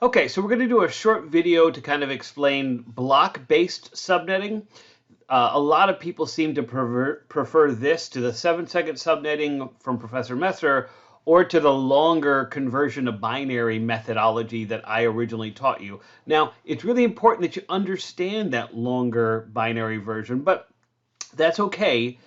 Okay, so we're going to do a short video to kind of explain block-based subnetting. A lot of people seem to prefer this to the 7-second subnetting from Professor Messer or to the longer conversion to binary methodology that I originally taught you. Now, it's really important that you understand that longer binary version, but that's okay.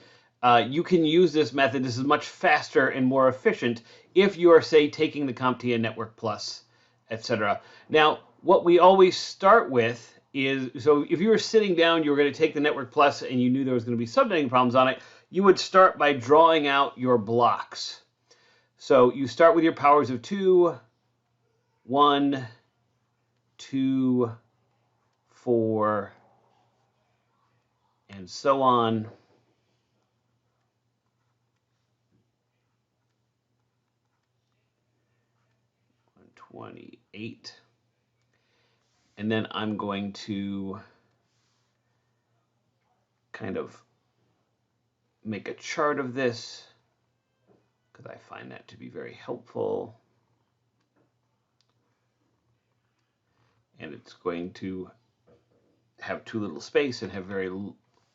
You can use this method. This is much faster and more efficient if you are, say, taking the CompTIA Network Plus, etc. Now, what we always start with is, so if you were sitting down, you were going to take the Network Plus and you knew there was going to be subnetting problems on it, you would start by drawing out your blocks. So you start with your powers of 2, 1, 2, 4, and so on. 28. And then I'm going to kind of make a chart of this because I find that to be very helpful. And it's going to have too little space and have very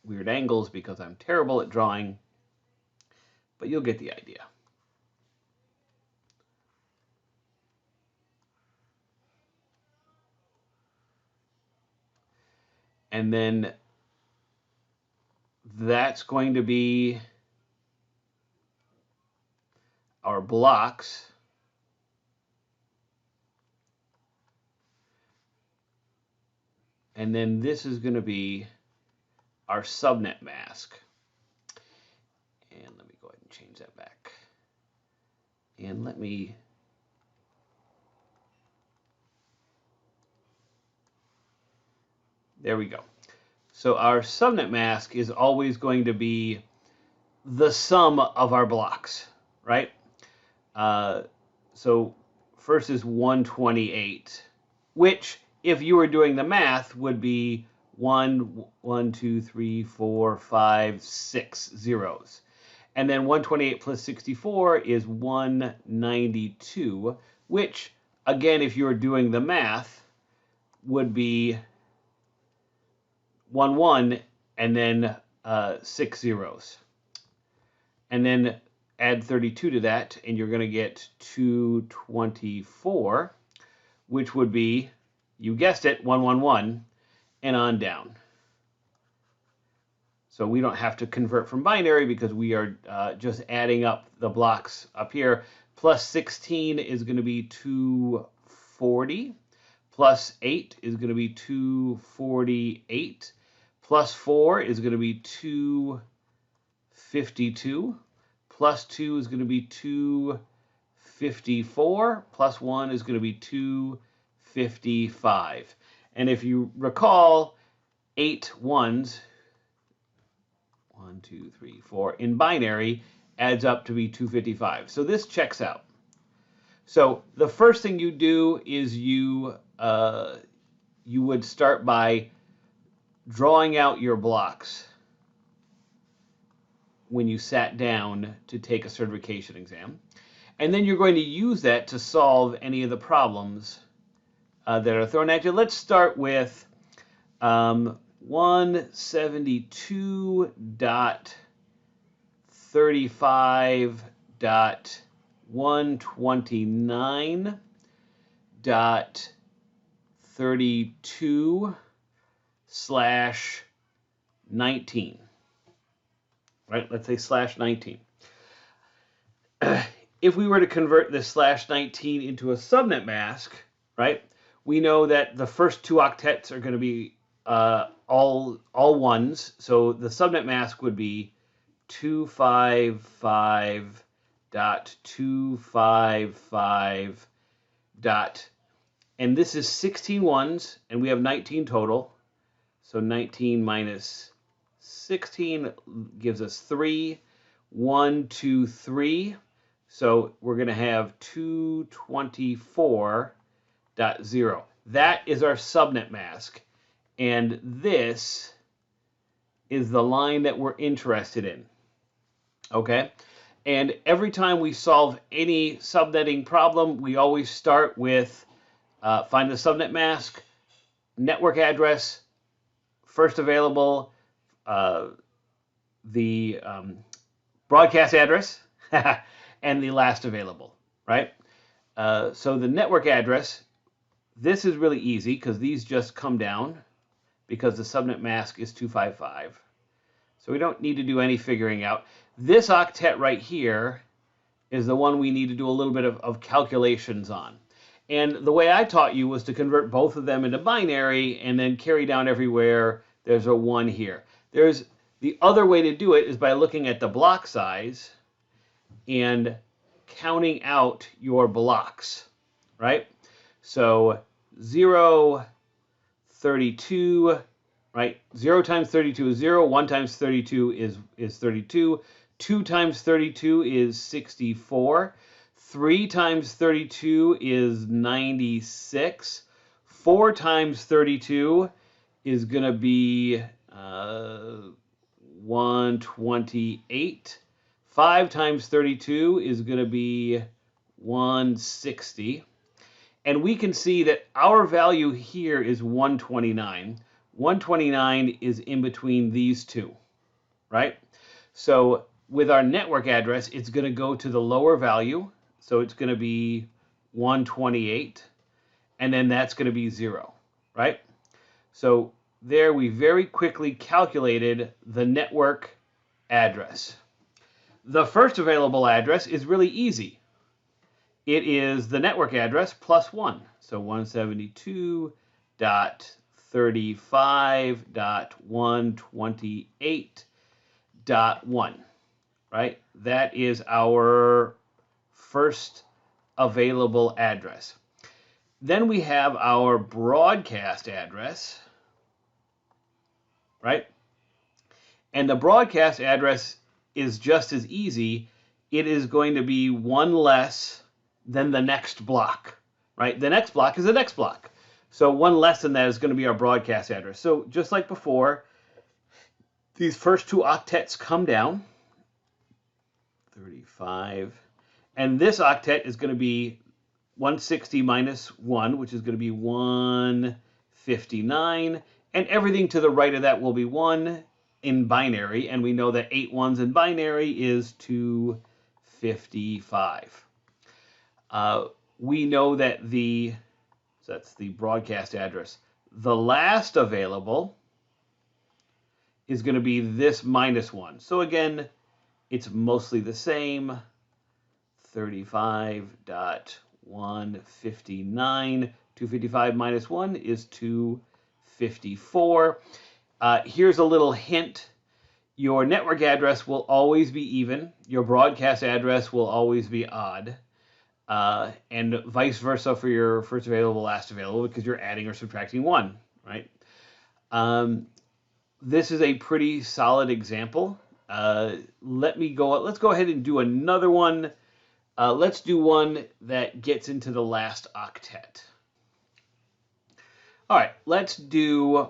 weird angles because I'm terrible at drawing, but you'll get the idea. And then that's going to be our blocks. And then this is going to be our subnet mask. And let me go ahead and change that back. And let me there we go. So our subnet mask is always going to be the sum of our blocks, right? So first is 128, which, if you were doing the math, would be 1, 2, 3, 4, 5, 6 zeros. And then 128 plus 64 is 192, which, again, if you were doing the math, would be 1, 1, and then 6 zeros. And then add 32 to that, and you're going to get 224, which would be, you guessed it, 111, and on down. So we don't have to convert from binary because we are just adding up the blocks up here. Plus 16 is going to be 240. Plus 8 is going to be 248. Plus 4 is going to be 252. Plus 2 is going to be 254. Plus 1 is going to be 255. And if you recall, 8 ones, 1, 2, 3, 4, in binary adds up to be 255. So this checks out. So the first thing you do is you would start by drawing out your blocks when you sat down to take a certification exam. And then you're going to use that to solve any of the problems that are thrown at you. Let's start with 172.35.129/19. Right? Let's say /19. If we were to convert this /19 into a subnet mask, right, we know that the first 2 octets are going to be all ones. So the subnet mask would be 255.255. And this is 16 ones, and we have 19 total. So 19 minus 16 gives us 3. 1, 2, 3. So we're going to have 224.0. That is our subnet mask. And this is the line that we're interested in. Okay? And every time we solve any subnetting problem, we always start with find the subnet mask, network address, first available, the broadcast address, and the last available, right? So the network address, this is really easy because these just come down because the subnet mask is 255. So we don't need to do any figuring out. This octet right here is the one we need to do a little bit of calculations on. And the way I taught you was to convert both of them into binary and then carry down everywhere. There's a 1 here. There's the other way to do it is by looking at the block size and counting out your blocks, right? So 0, 32, right? 0 times 32 is 0. 1 times 32 is 32. 2 times 32 is 64. 3 times 32 is 96. 4 times 32 is going to be 128. 5 times 32 is going to be 160. And we can see that our value here is 129. 129 is in between these two, right? So with our network address, it's going to go to the lower value. So it's going to be 128. And then that's going to be 0, right? So there we very quickly calculated the network address. The first available address is really easy. It is the network address plus 1. So 172.35.128.1, right? That is our first available address. Then we have our broadcast address, right? And the broadcast address is just as easy. It is going to be 1 less than the next block, right? The next block is the next block. So 1 less than that is going to be our broadcast address. So just like before, these first 2 octets come down, 35, and this octet is going to be 160 minus 1, which is going to be 159, and everything to the right of that will be 1 in binary, and we know that 8 ones in binary is 255. We know that so that's the broadcast address. The last available is going to be this minus 1. So again, it's mostly the same. 35.159. 255 minus 1 is 254. Here's a little hint. Your network address will always be even. Your broadcast address will always be odd. And vice versa for your first available, last available, because you're adding or subtracting 1, right? This is a pretty solid example. Let's go ahead and do another one. Let's do one that gets into the last octet. All right, let's do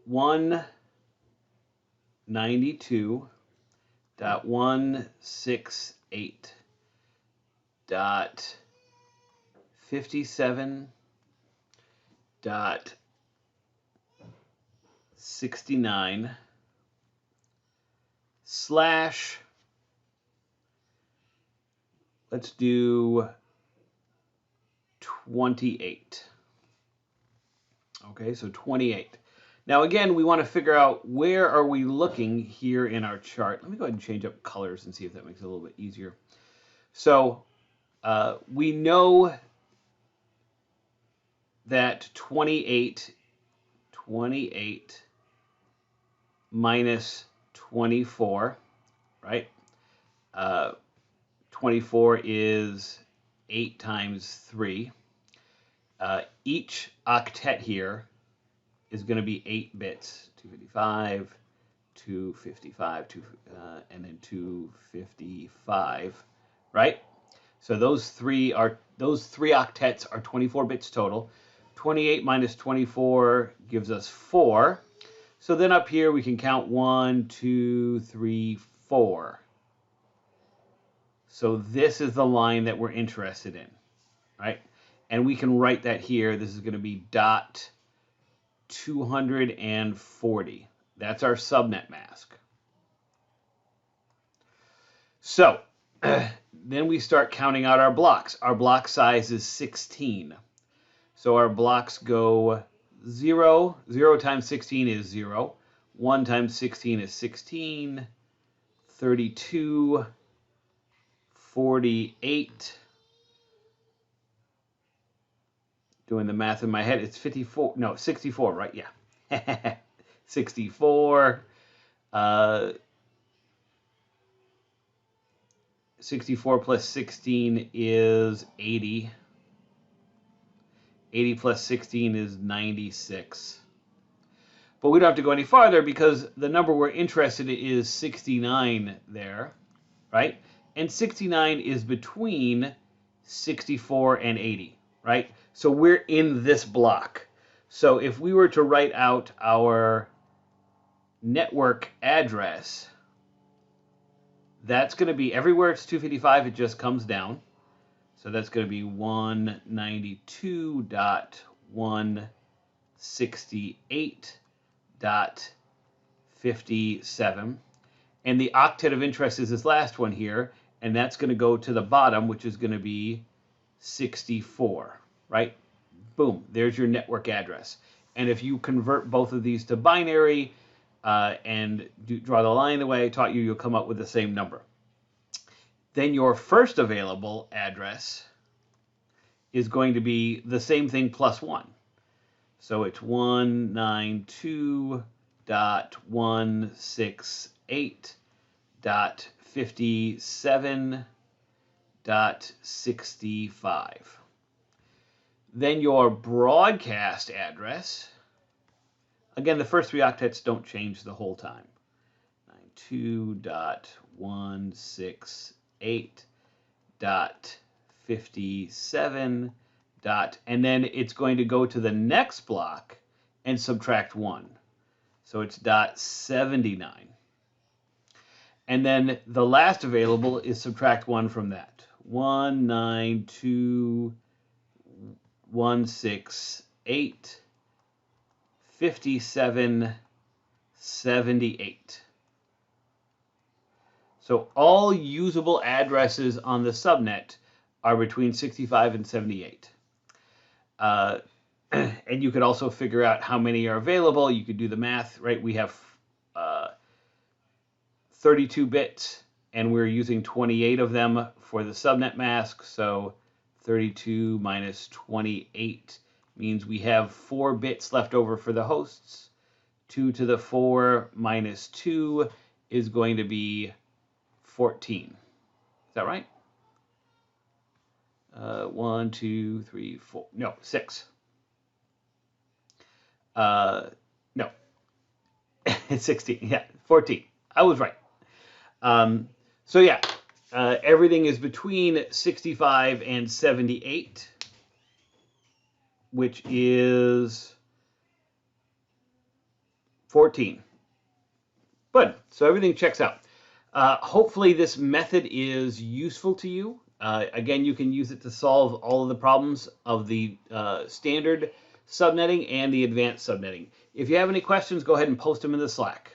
192.168.57.69 slash, let's do 28. Okay, so 28. Now again, we want to figure out where are we looking here in our chart. Let me go ahead and change up colors and see if that makes it a little bit easier. So we know that 28 minus 24, right? 24 is 8 times 3. Each octet here is going to be 8 bits. 255, 255, and then 255, right? So those three octets are 24 bits total. 28 minus 24 gives us 4. So then up here we can count 1, 2, 3, 4. So this is the line that we're interested in, right? And we can write that here. This is going to be dot 240. That's our subnet mask. So then we start counting out our blocks. Our block size is 16. So our blocks go 0. 0 times 16 is 0. 1 times 16 is 16. 32. 48. Doing the math in my head, it's 54. No, 64, right? Yeah. 64. 64 plus 16 is 80. 80 plus 16 is 96. But we don't have to go any farther because the number we're interested in is 69 there, right? And 69 is between 64 and 80, right? So we're in this block. So if we were to write out our network address, that's going to be everywhere it's 255, it just comes down. So that's going to be 192.168.57. And the octet of interest is this last one here, and that's going to go to the bottom, which is going to be 64, right? Boom, there's your network address. And if you convert both of these to binary and draw the line the way I taught you, you'll come up with the same number. Then your first available address is going to be the same thing plus 1. So it's 192.168.57.65. Then your broadcast address, again, the first 3 octets don't change the whole time. 92.168.57. And then it's going to go to the next block and subtract 1. So it's .79. And then the last available is subtract 1 from that. 192.168.57.78. So all usable addresses on the subnet are between 65 and 78. And you could also figure out how many are available. You could do the math, right? We have 32 bits, and we're using 28 of them for the subnet mask. So 32 minus 28 means we have 4 bits left over for the hosts. 2 to the 4 minus 2 is going to be 14. Is that right? 1, 2, 3, 4. No, 6. No. It's 16. Yeah, 14. I was right. So yeah, everything is between 65 and 78, which is 14. Good. So everything checks out. Hopefully this method is useful to you. Again, you can use it to solve all of the problems of the standard subnetting and the advanced subnetting. If you have any questions, go ahead and post them in the Slack.